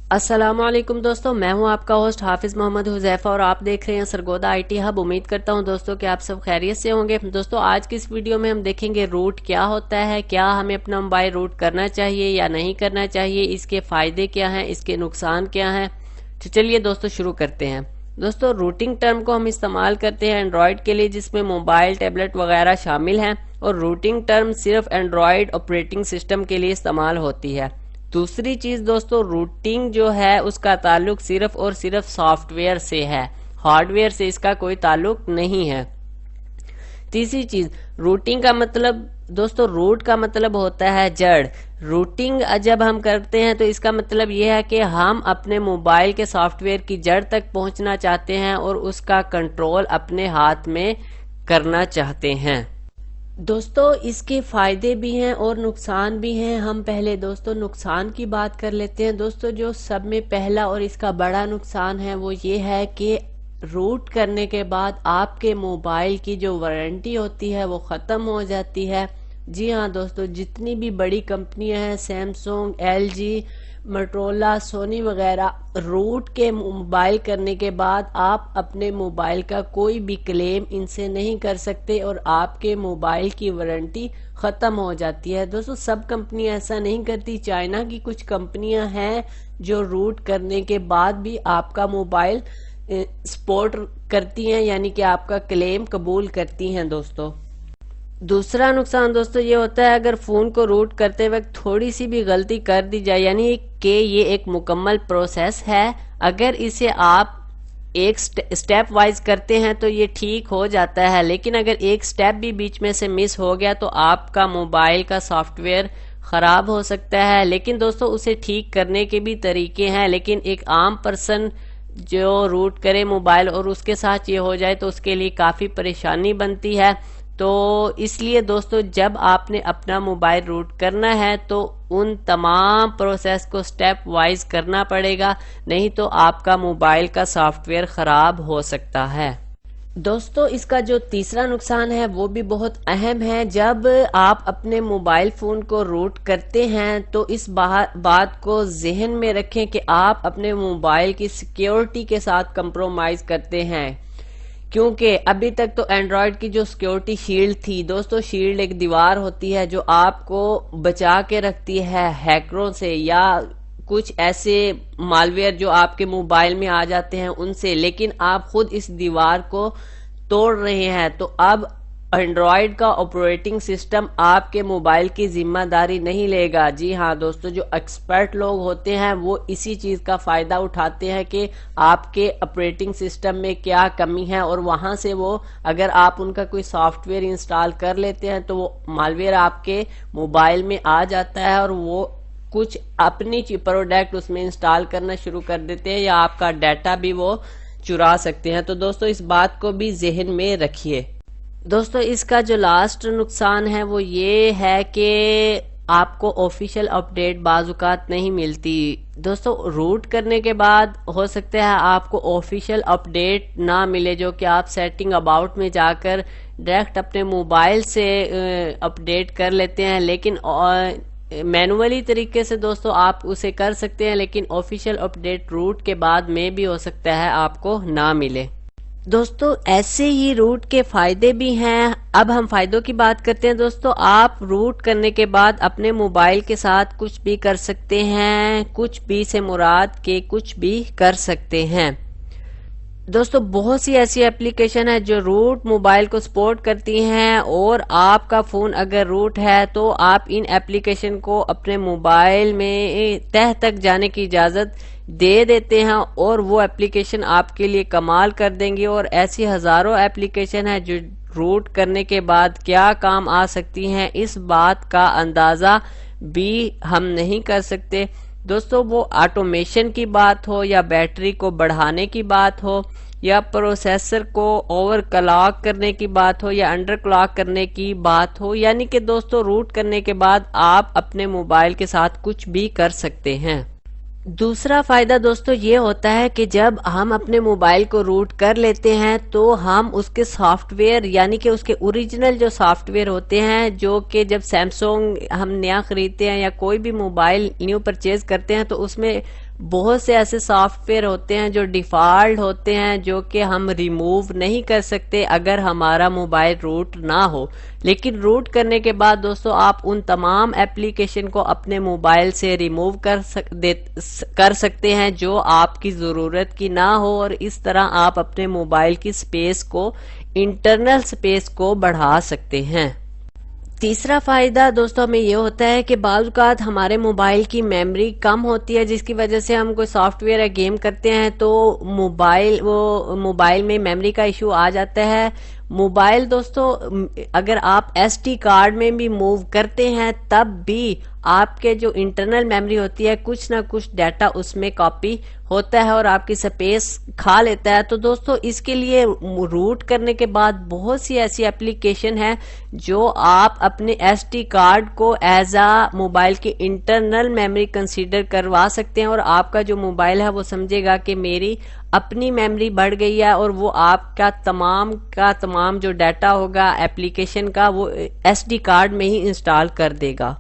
अस्सलाम वालेकुम दोस्तों, मैं हूं आपका होस्ट हाफिज मोहम्मद हुजैफा और आप देख रहे हैं सरगोदा आईटी हब। उम्मीद करता हूं दोस्तों कि आप सब खैरियत से होंगे। दोस्तों आज की इस वीडियो में हम देखेंगे रूट क्या होता है, क्या हमें अपना मोबाइल रूट करना चाहिए या नहीं करना चाहिए, इसके फ़ायदे क्या हैं, इसके नुकसान क्या हैं। तो चलिए दोस्तों शुरू करते हैं। दोस्तों रूटिंग टर्म को हम इस्तेमाल करते हैं एंड्रॉयड के लिए, जिसमें मोबाइल टैबलेट वगैरह शामिल हैं, और रूटिंग टर्म सिर्फ एंड्रॉयड ऑपरेटिंग सिस्टम के लिए इस्तेमाल होती है। दूसरी चीज दोस्तों, रूटिंग जो है उसका ताल्लुक सिर्फ और सिर्फ सॉफ्टवेयर से है, हार्डवेयर से इसका कोई ताल्लुक नहीं है। तीसरी चीज, रूटिंग का मतलब दोस्तों, रूट का मतलब होता है जड़। रूटिंग जब हम करते हैं तो इसका मतलब यह है कि हम अपने मोबाइल के सॉफ्टवेयर की जड़ तक पहुंचना चाहते हैं और उसका कंट्रोल अपने हाथ में करना चाहते हैं। दोस्तों इसके फायदे भी हैं और नुकसान भी हैं। हम पहले दोस्तों नुकसान की बात कर लेते हैं। दोस्तों जो सब में पहला और इसका बड़ा नुकसान है वो ये है कि रूट करने के बाद आपके मोबाइल की जो वारंटी होती है वो ख़त्म हो जाती है। जी हाँ दोस्तों, जितनी भी बड़ी कंपनियां हैं, सैमसंग, एलजी, मोटोरोला, सोनी वगैरह, रूट के मोबाइल करने के बाद आप अपने मोबाइल का कोई भी क्लेम इनसे नहीं कर सकते और आपके मोबाइल की वारंटी ख़त्म हो जाती है। दोस्तों सब कंपनियां ऐसा नहीं करती। चाइना की कुछ कंपनियां हैं जो रूट करने के बाद भी आपका मोबाइल सपोर्ट करती हैं, यानी कि आपका क्लेम कबूल करती हैं। दोस्तों दूसरा नुकसान दोस्तों ये होता है, अगर फोन को रूट करते वक्त थोड़ी सी भी गलती कर दी जाए, यानी कि ये एक मुकम्मल प्रोसेस है, अगर इसे आप एक स्टेप वाइज करते हैं तो ये ठीक हो जाता है, लेकिन अगर एक स्टेप भी बीच में से मिस हो गया तो आपका मोबाइल का सॉफ्टवेयर खराब हो सकता है। लेकिन दोस्तों उसे ठीक करने के भी तरीके हैं, लेकिन एक आम पर्सन जो रूट करे मोबाइल और उसके साथ ये हो जाए तो उसके लिए काफ़ी परेशानी बनती है। तो इसलिए दोस्तों जब आपने अपना मोबाइल रूट करना है तो उन तमाम प्रोसेस को स्टेप वाइज करना पड़ेगा, नहीं तो आपका मोबाइल का सॉफ्टवेयर खराब हो सकता है। दोस्तों इसका जो तीसरा नुकसान है वो भी बहुत अहम है। जब आप अपने मोबाइल फोन को रूट करते हैं तो इस बात को जहन में रखें कि आप अपने मोबाइल की सिक्योरिटी के साथ कंप्रोमाइज करते हैं, क्योंकि अभी तक तो एंड्रॉयड की जो सिक्योरिटी शील्ड थी दोस्तों, शील्ड एक दीवार होती है जो आपको बचा के रखती है हैकरों से या कुछ ऐसे मालवेयर जो आपके मोबाइल में आ जाते हैं उनसे, लेकिन आप खुद इस दीवार को तोड़ रहे हैं। तो अब एंड्रॉयड का ऑपरेटिंग सिस्टम आपके मोबाइल की जिम्मेदारी नहीं लेगा। जी हाँ दोस्तों, जो एक्सपर्ट लोग होते हैं वो इसी चीज का फायदा उठाते हैं कि आपके ऑपरेटिंग सिस्टम में क्या कमी है, और वहां से वो अगर आप उनका कोई सॉफ्टवेयर इंस्टॉल कर लेते हैं तो वो मालवेयर आपके मोबाइल में आ जाता है और वो कुछ अपनी प्रोडक्ट उसमें इंस्टॉल करना शुरू कर देते हैं या आपका डाटा भी वो चुरा सकते हैं। तो दोस्तों इस बात को भी जहन में रखिए। दोस्तों इसका जो लास्ट नुकसान है वो ये है कि आपको ऑफिशियल अपडेट बाजुकात नहीं मिलती। दोस्तों रूट करने के बाद हो सकता है आपको ऑफिशियल अपडेट ना मिले, जो कि आप सेटिंग अबाउट में जाकर डायरेक्ट अपने मोबाइल से अपडेट कर लेते हैं, लेकिन मैनुअली तरीके से दोस्तों आप उसे कर सकते हैं, लेकिन ऑफिशियल अपडेट रूट के बाद में भी हो सकता है आपको ना मिले। दोस्तों ऐसे ही रूट के फायदे भी हैं। अब हम फायदों की बात करते हैं। दोस्तों आप रूट करने के बाद अपने मोबाइल के साथ कुछ भी कर सकते हैं, कुछ भी से मुराद के कुछ भी कर सकते हैं। दोस्तों बहुत सी ऐसी एप्लीकेशन है जो रूट मोबाइल को सपोर्ट करती हैं, और आपका फोन अगर रूट है तो आप इन एप्लीकेशन को अपने मोबाइल में तह तक जाने की इजाजत दे देते हैं और वो एप्लीकेशन आपके लिए कमाल कर देंगे। और ऐसी हजारों एप्लीकेशन है जो रूट करने के बाद क्या काम आ सकती हैं, इस बात का अंदाजा भी हम नहीं कर सकते। दोस्तों वो ऑटोमेशन की बात हो या बैटरी को बढ़ाने की बात हो या प्रोसेसर को ओवर क्लॉक करने की बात हो या अंडर क्लॉक करने की बात हो, यानी कि दोस्तों रूट करने के बाद आप अपने मोबाइल के साथ कुछ भी कर सकते हैं। दूसरा फायदा दोस्तों ये होता है कि जब हम अपने मोबाइल को रूट कर लेते हैं तो हम उसके सॉफ्टवेयर, यानी कि उसके ओरिजिनल जो सॉफ्टवेयर होते हैं, जो कि जब सैमसंग हम नया खरीदते हैं या कोई भी मोबाइल न्यू परचेज करते हैं तो उसमें بہت سے ایسے سافٹ ویئر ہوتے ہیں جو ڈیفالٹ ہوتے ہیں جو کہ ہم ریموو نہیں کر سکتے اگر ہمارا موبائل روٹ نہ ہو، لیکن روٹ کرنے کے بعد دوستو آپ ان تمام اپلیکیشن کو اپنے موبائل سے ریموو کر سکتے ہیں جو آپ کی ضرورت کی نہ ہو، اور اس طرح آپ اپنے موبائل کی سپیس کو، انٹرنل سپیس کو بڑھا سکتے ہیں۔ تیسرا فائدہ دوستو ہمیں یہ ہوتا ہے کہ بعض اوقات ہمارے موبائل کی میموری کم ہوتی ہے، جس کی وجہ سے ہم کوئی سافٹ ویئر یا گیم کرتے ہیں تو موبائل میں میموری کا ایشو آ جاتا ہے۔ موبائل دوستو اگر آپ ایس ڈی کارڈ میں بھی موو کرتے ہیں تب بھی آپ کے جو انٹرنل میموری ہوتی ہے کچھ نہ کچھ ڈیٹا اس میں کاپی ہوتا ہے اور آپ کی سپیس کھا لیتا ہے۔ تو دوستو اس کے لیے روٹ کرنے کے بعد بہت سی ایسی اپلیکیشن ہیں جو آپ اپنے ایس ڈی کارڈ کو ایز اے موبائل کی انٹرنل میموری کنسیڈر کروا سکتے ہیں، اور آپ کا جو موبائل ہے وہ سمجھے گا کہ میری اپنی میموری بڑھ گئی ہے، اور وہ آپ کا تمام جو ڈیٹا ہوگا اپلیکیشن کا وہ ایس ڈی کارڈ میں ہی انسٹال کر دے گا۔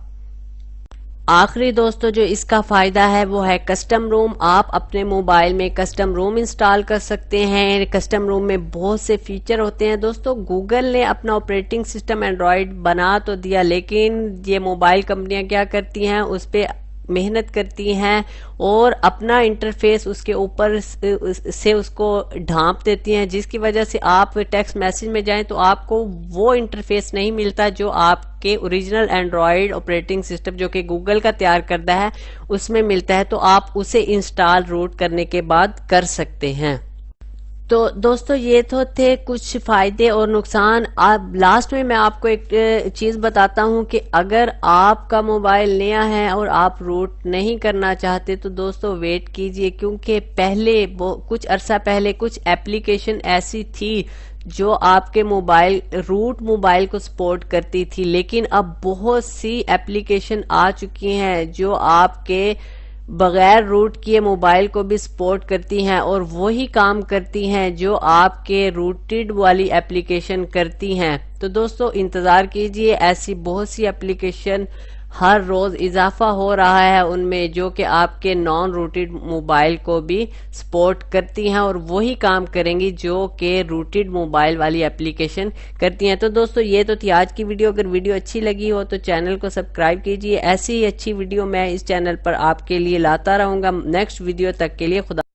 آخری دوستو جو اس کا فائدہ ہے وہ ہے کسٹم روم۔ آپ اپنے موبائل میں کسٹم روم انسٹال کر سکتے ہیں۔ کسٹم روم میں بہت سے فیچر ہوتے ہیں دوستو۔ گوگل نے اپنا آپریٹنگ سسٹم اینڈرائیڈ بنا تو دیا، لیکن یہ موبائل کمپنیاں کیا کرتی ہیں، اس پہ محنت کرتی ہیں اور اپنا انٹرفیس اس کے اوپر سے اس کو ڈھانپ دیتی ہیں، جس کی وجہ سے آپ ٹیکسٹ میسج میں جائیں تو آپ کو وہ انٹرفیس نہیں ملتا جو آپ کے اوریجنل اینڈرائیڈ آپریٹنگ سسٹم جو کہ گوگل کا تیار کردہ ہے اس میں ملتا ہے، تو آپ اسے انسٹال روٹ کرنے کے بعد کر سکتے ہیں۔ تو دوستو یہ تو تھے کچھ فائدے اور نقصان۔ لاسٹ میں آپ کو ایک چیز بتاتا ہوں کہ اگر آپ کا موبائل نیا ہے اور آپ روٹ نہیں کرنا چاہتے تو دوستو ویٹ کیجئے، کیونکہ پہلے کچھ عرصہ پہلے کچھ اپلیکیشن ایسی تھی جو آپ کے موبائل کو سپورٹ کرتی تھی، لیکن اب بہت سی اپلیکیشن آ چکی ہیں جو آپ کے بغیر روٹ کیے موبائل کو بھی سپورٹ کرتی ہیں اور وہی کام کرتی ہیں جو آپ کے روٹڈ والی اپلیکیشن کرتی ہیں۔ تو دوستو انتظار کیجئے، ایسی بہت سی اپلیکیشن ہر روز اضافہ ہو رہا ہے ان میں جو کہ آپ کے نان روٹڈ موبائل کو بھی سپورٹ کرتی ہیں اور وہی کام کریں گی جو کہ روٹڈ موبائل والی اپلیکیشن کرتی ہیں۔ تو دوستو یہ تو تھی آج کی ویڈیو۔ اگر ویڈیو اچھی لگی ہو تو چینل کو سبسکرائب کیجئے، ایسی ہی اچھی ویڈیو میں اس چینل پر آپ کے لیے لاتا رہوں گا۔ نیکسٹ ویڈیو تک کے لیے خدا